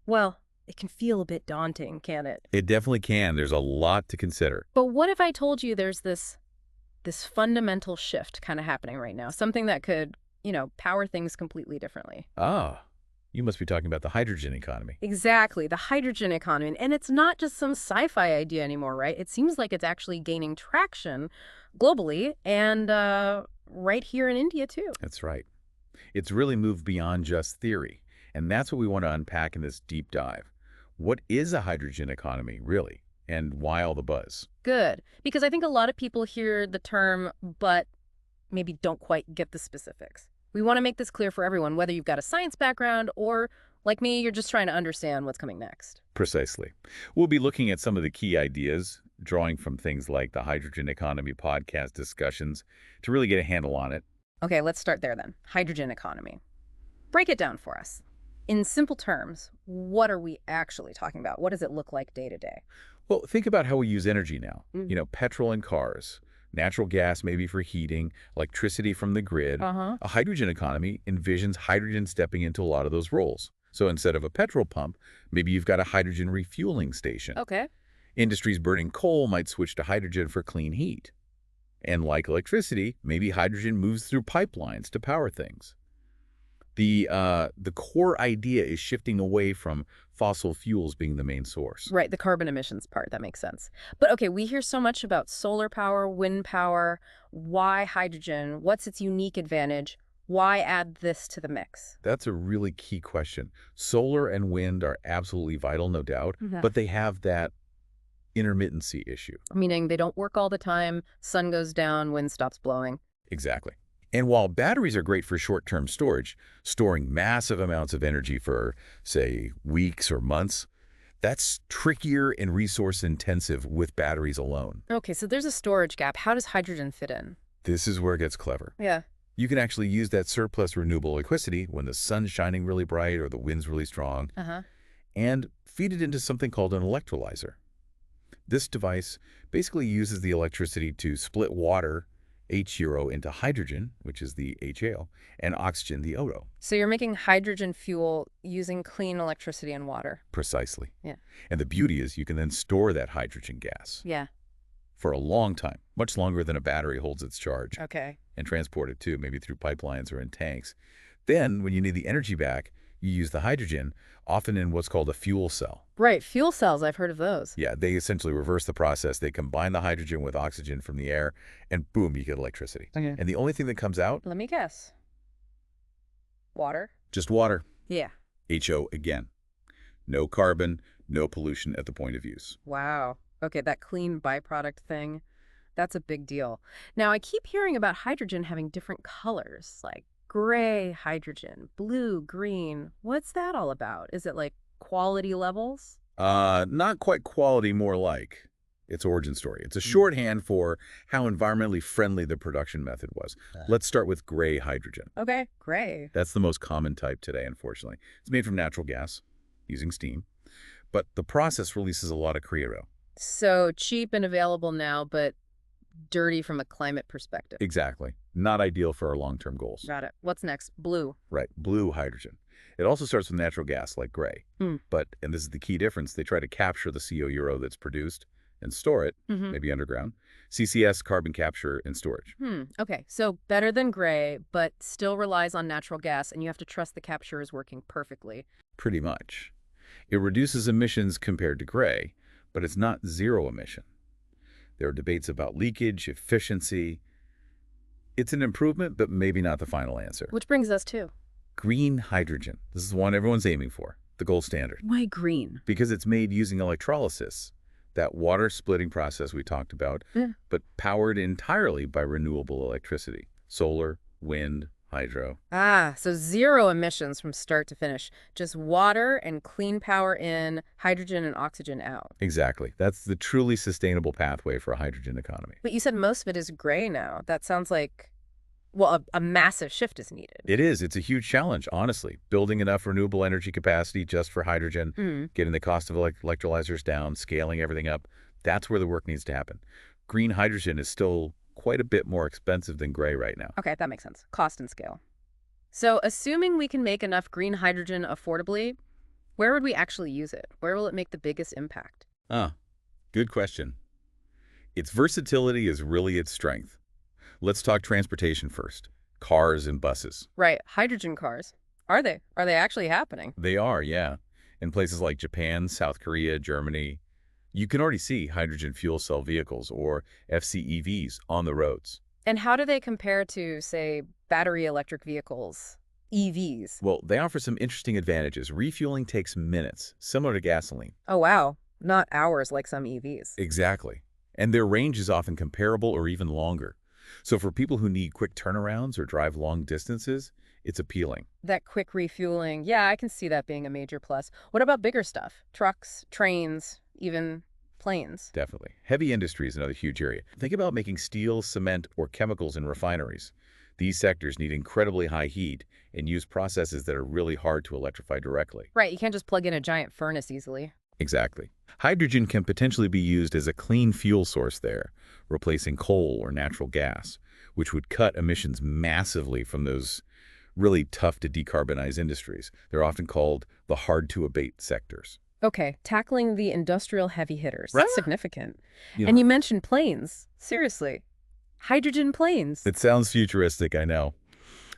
Well, it can feel a bit daunting, can't it? It definitely can. There's a lot to consider. But what if I told you there's this fundamental shift kind of happening right now, something that could, power things completely differently? Ah, you must be talking about the hydrogen economy. Exactly, the hydrogen economy. And it's not just some sci-fi idea anymore, right? It seems like it's actually gaining traction globally and right here in India too. That's right. It's really moved beyond just theory. And that's what we want to unpack in this deep dive. What is a hydrogen economy, really? And why all the buzz? Good, because I think a lot of people hear the term, but maybe don't quite get the specifics. We want to make this clear for everyone, whether you've got a science background or, like me, you're just trying to understand what's coming next. Precisely. We'll be looking at some of the key ideas, drawing from things like the Hydrogen Economy podcast discussions to really get a handle on it. Okay, let's start there then. Hydrogen economy. Break it down for us. In simple terms, what are we actually talking about? What does it look like day to day? Well, think about how we use energy now. Mm. Petrol in cars, natural gas maybe for heating, electricity from the grid. Uh-huh. A hydrogen economy envisions hydrogen stepping into a lot of those roles. So instead of a petrol pump, maybe you've got a hydrogen refueling station. Okay. Industries burning coal might switch to hydrogen for clean heat. And like electricity, maybe hydrogen moves through pipelines to power things. The core idea is shifting away from fossil fuels being the main source. Right, the carbon emissions part, that makes sense. But okay, we hear so much about solar power, wind power. Why hydrogen? What's its unique advantage? Why add this to the mix? That's a really key question. Solar and wind are absolutely vital, no doubt, Yeah. but they have that intermittency issue. Meaning they don't work all the time, sun goes down, wind stops blowing. Exactly. And while batteries are great for short-term storage, storing massive amounts of energy for, say, weeks or months, that's trickier and resource-intensive with batteries alone. Okay, so there's a storage gap. How does hydrogen fit in? This is where it gets clever. Yeah. You can actually use that surplus renewable electricity when the sun's shining really bright or the wind's really strong, Uh-huh. and feed it into something called an electrolyzer. This device basically uses the electricity to split water, H0, into hydrogen, which is the HAL, and oxygen, the O. So you're making hydrogen fuel using clean electricity and water. Precisely. Yeah. And the beauty is you can then store that hydrogen gas Yeah. for a long time, much longer than a battery holds its charge, Okay. and transport it too, maybe through pipelines or in tanks. Then, when you need the energy back, you use the hydrogen, often in what's called a fuel cell. Right, fuel cells, I've heard of those. Yeah, they essentially reverse the process. They combine the hydrogen with oxygen from the air, and boom, you get electricity. Okay. And the only thing that comes out, Let me guess. Water? just water. Yeah. HO again. No carbon, no pollution at the point of use. Wow. Okay, that clean byproduct thing, that's a big deal. Now, I keep hearing about hydrogen having different colors, like gray hydrogen, blue, green. What's that all about? Is it like quality levels? Not quite quality, more like its origin story. It's a shorthand for how environmentally friendly the production method was. Let's start with gray hydrogen. Okay, gray. That's the most common type today, unfortunately. It's made from natural gas, using steam, but the process releases a lot of Creo. So cheap and available now, but dirty from a climate perspective. Exactly. Not ideal for our long-term goals. Got it. What's next? Blue. Right. Blue hydrogen. It also starts with natural gas, like gray. Hmm. But, and this is the key difference, they try to capture the CO euro that's produced and store it, Mm-hmm. maybe underground. CCS, carbon capture and storage. Okay, so better than gray, but still relies on natural gas, and you have to trust the capture is working perfectly. Pretty much. It reduces emissions compared to gray, but it's not zero emission. There are debates about leakage, efficiency. It's an improvement, but maybe not the final answer. Which brings us to Green hydrogen. This is the one everyone's aiming for, the gold standard. why green? Because it's made using electrolysis, that water splitting process we talked about, Yeah. but powered entirely by renewable electricity, solar, wind, hydro. Ah, so zero emissions from start to finish. Just water and clean power in, hydrogen and oxygen out. Exactly. That's the truly sustainable pathway for a hydrogen economy. But you said most of it is gray now. That sounds like, well, a massive shift is needed. It is. It's a huge challenge, honestly. Building enough renewable energy capacity just for hydrogen, getting the cost of electrolyzers down, scaling everything up. That's where the work needs to happen. Green hydrogen is still quite a bit more expensive than gray right now. Okay, that makes sense. Cost and scale. So assuming we can make enough green hydrogen affordably, Where would we actually use it? Where will it make the biggest impact? Ah, good question. Its versatility is really its strength. Let's talk transportation first. Cars and buses. Right, hydrogen cars. Are they? Are they actually happening? They are, yeah. In places like Japan, South Korea, Germany, you can already see hydrogen fuel cell vehicles or FCEVs on the roads. And how do they compare to, say, battery electric vehicles, EVs? Well, they offer some interesting advantages. Refueling takes minutes, similar to gasoline. Oh, wow. Not hours like some EVs. Exactly. And their range is often comparable or even longer. So for people who need quick turnarounds or drive long distances, it's appealing. That quick refueling, yeah, I can see that being a major plus. What about bigger stuff? Trucks, trains, even planes? Definitely. Heavy industry is another huge area. Think about making steel, cement, or chemicals in refineries. These sectors need incredibly high heat and use processes that are really hard to electrify directly. Right, you can't just plug in a giant furnace easily. Exactly. Hydrogen can potentially be used as a clean fuel source there, replacing coal or natural gas, which would cut emissions massively from those really tough to decarbonize industries. They're often called the hard-to-abate sectors. Okay, tackling the industrial heavy hitters. Right. That's significant. You And know, you mentioned planes. Seriously. Hydrogen planes. it sounds futuristic, I know.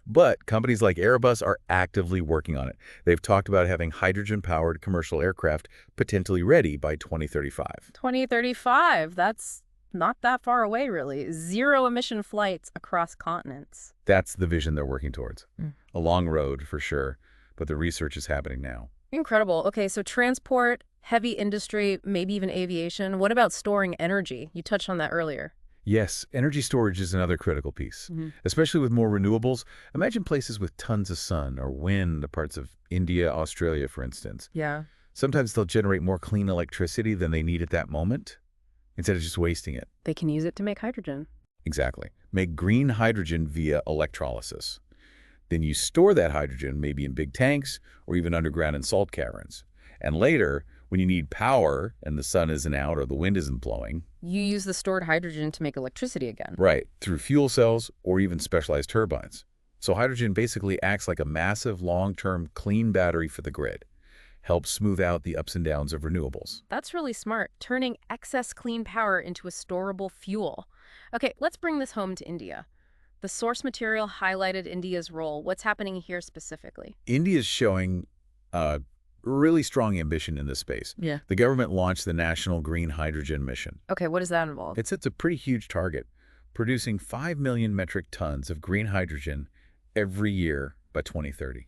But companies like Airbus are actively working on it. They've talked about having hydrogen-powered commercial aircraft potentially ready by 2035. 2035. That's not that far away, really. Zero emission flights across continents. That's the vision they're working towards. Mm. A long road, for sure, but the research is happening now. Incredible. Okay, so transport, heavy industry, maybe even aviation. What about storing energy? You touched on that earlier. Yes, energy storage is another critical piece, Mhm. especially with more renewables. Imagine places with tons of sun or wind, parts of India, Australia, for instance. Yeah. Sometimes they'll generate more clean electricity than they need at that moment, instead of just wasting it. They can use it to make hydrogen. Exactly. Make green hydrogen via electrolysis. Then you store that hydrogen maybe in big tanks or even underground in salt caverns. And later, when you need power and the sun isn't out or the wind isn't blowing, You use the stored hydrogen to make electricity again. right, through fuel cells or even specialized turbines. So hydrogen basically acts like a massive long-term clean battery for the grid, helps smooth out the ups and downs of renewables. That's really smart, turning excess clean power into a storable fuel. Okay, let's bring this home to India. The source material highlighted India's role. What's happening here specifically? India's showing really strong ambition in this space. Yeah. The government launched the National Green Hydrogen Mission. Okay, what does that involve? It sets a pretty huge target, producing 5 million metric tons of green hydrogen every year by 2030.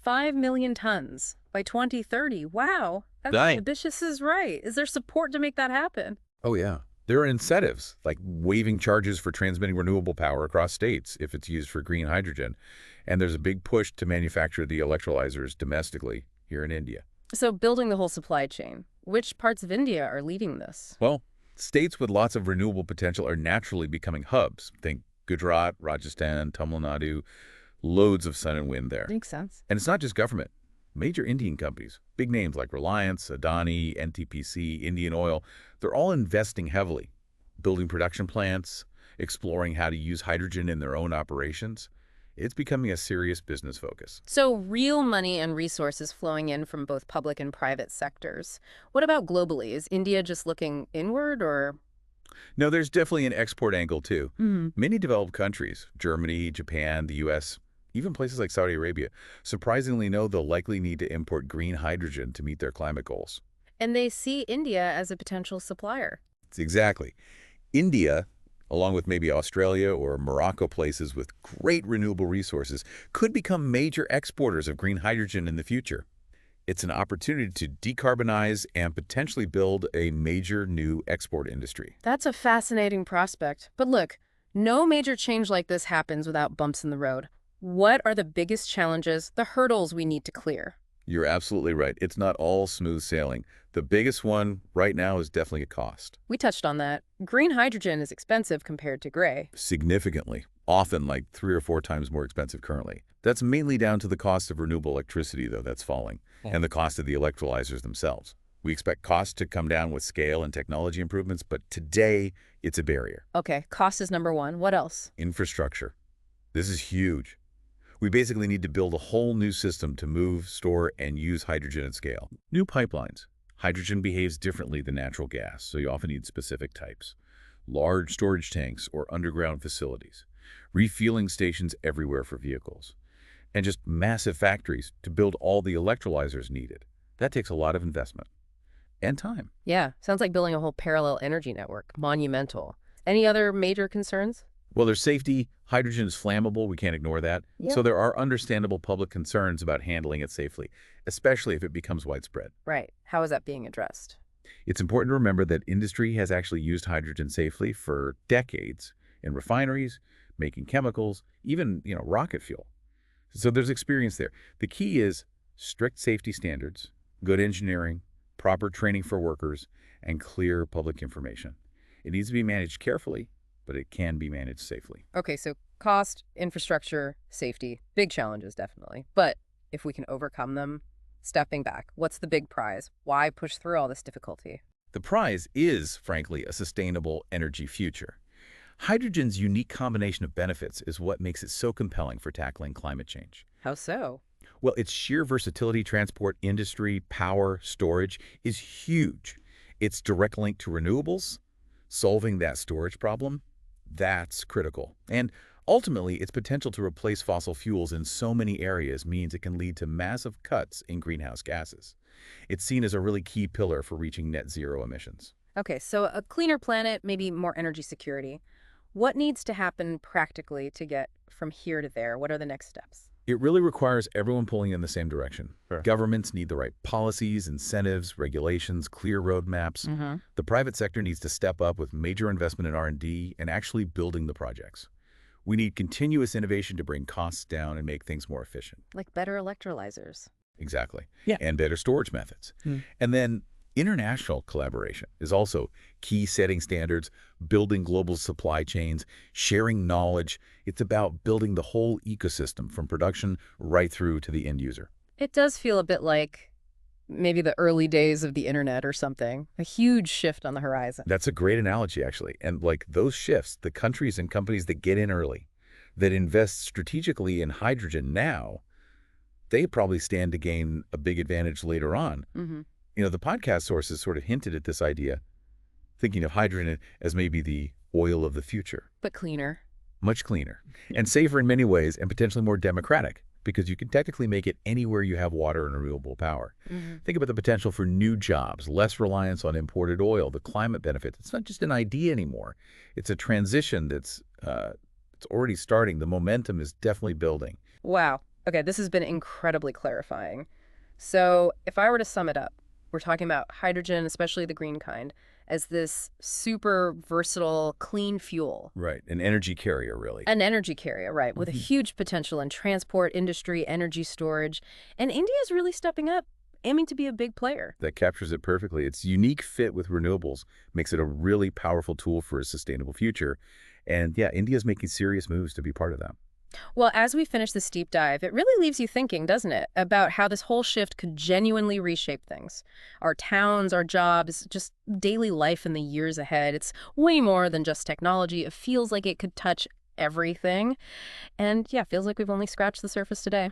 5 million tons by 2030. Wow, that's Right. ambitious is right. Is there support to make that happen? Oh, yeah. There are incentives, like waiving charges for transmitting renewable power across states if it's used for green hydrogen. And there's a big push to manufacture the electrolyzers domestically here in India. So building the whole supply chain. Which parts of India are leading this? Well, states with lots of renewable potential are naturally becoming hubs. Think Gujarat, Rajasthan, Tamil Nadu, loads of sun and wind there. Makes sense. And it's not just government. Major Indian companies, big names like Reliance, Adani, NTPC, Indian Oil, they're all investing heavily, building production plants, exploring how to use hydrogen in their own operations. It's becoming a serious business focus. So real money and resources flowing in from both public and private sectors. What about globally? Is India just looking inward or? No, there's definitely an export angle too. Mhm. Many developed countries, Germany, Japan, the US, even places like Saudi Arabia, surprisingly know they'll likely need to import green hydrogen to meet their climate goals. And they see India as a potential supplier. Exactly. India, along with maybe Australia or Morocco, places with great renewable resources, could become major exporters of green hydrogen in the future. It's an opportunity to decarbonize and potentially build a major new export industry. That's a fascinating prospect. But look, no major change like this happens without bumps in the road. What are the biggest challenges, the hurdles we need to clear? You're absolutely right. It's not all smooth sailing. The biggest one right now is definitely a cost. We touched on that. Green hydrogen is expensive compared to gray. Significantly, often like 3 or 4 times more expensive currently. That's mainly down to the cost of renewable electricity, though, that's falling, and the cost of the electrolyzers themselves. We expect costs to come down with scale and technology improvements, but today it's a barrier. Okay, cost is number one. What else? Infrastructure. This is huge. We basically need to build a whole new system to move, store, and use hydrogen at scale. New pipelines. Hydrogen behaves differently than natural gas, so you often need specific types. Large storage tanks or underground facilities. Refueling stations everywhere for vehicles. And just massive factories to build all the electrolyzers needed. That takes a lot of investment. And time. Yeah, sounds like building a whole parallel energy network. Monumental. Any other major concerns? Well, there's safety. Hydrogen is flammable. We can't ignore that. Yeah. So there are understandable public concerns about handling it safely, especially if it becomes widespread. Right. How is that being addressed? It's important to remember that industry has actually used hydrogen safely for decades in refineries, making chemicals, even, rocket fuel. So there's experience there. The key is strict safety standards, good engineering, proper training for workers, and clear public information. It needs to be managed carefully, but it can be managed safely. Okay, so cost, infrastructure, safety, big challenges, definitely. But if we can overcome them, stepping back, what's the big prize? Why push through all this difficulty? The prize is, frankly, a sustainable energy future. Hydrogen's unique combination of benefits is what makes it so compelling for tackling climate change. How so? Well, its sheer versatility, transport, industry, power, storage is huge. Its direct link to renewables, solving that storage problem, that's critical. And ultimately, its potential to replace fossil fuels in so many areas means it can lead to massive cuts in greenhouse gases. It's seen as a really key pillar for reaching net zero emissions. Okay, so a cleaner planet, maybe more energy security. What needs to happen practically to get from here to there? What are the next steps? It really requires everyone pulling in the same direction. Sure. Governments need the right policies, incentives, regulations, clear roadmaps. Mm-hmm. The private sector needs to step up with major investment in R&D and actually building the projects. We need continuous innovation to bring costs down and make things more efficient. Like better electrolyzers. Exactly. Yeah. And better storage methods. Hmm. And then international collaboration is also key, setting standards, building global supply chains, sharing knowledge. It's about building the whole ecosystem from production right through to the end user. It does feel a bit like maybe the early days of the internet or something. A huge shift on the horizon. That's a great analogy, actually. And like those shifts, the countries and companies that get in early, that invest strategically in hydrogen now, they probably stand to gain a big advantage later on. Mm-hmm. The podcast sources sort of hinted at this idea, thinking of hydrogen as maybe the oil of the future. But cleaner. Much cleaner and safer in many ways and potentially more democratic because you can technically make it anywhere you have water and renewable power. Mm-hmm. Think about the potential for new jobs, less reliance on imported oil, the climate benefits. It's not just an idea anymore. It's a transition that's it's already starting. The momentum is definitely building. Wow. Okay, this has been incredibly clarifying. So if I were to sum it up, we're talking about hydrogen, especially the green kind, as this super versatile, clean fuel. Right. An energy carrier, really. An energy carrier, right, with a huge potential in transport, industry, energy storage. And India is really stepping up, aiming to be a big player. That captures it perfectly. Its unique fit with renewables makes it a really powerful tool for a sustainable future. And yeah, India's making serious moves to be part of that. Well, as we finish this deep dive, it really leaves you thinking, doesn't it, about how this whole shift could genuinely reshape things. Our towns, our jobs, just daily life in the years ahead. It's way more than just technology. It feels like it could touch everything. And yeah, feels like we've only scratched the surface today.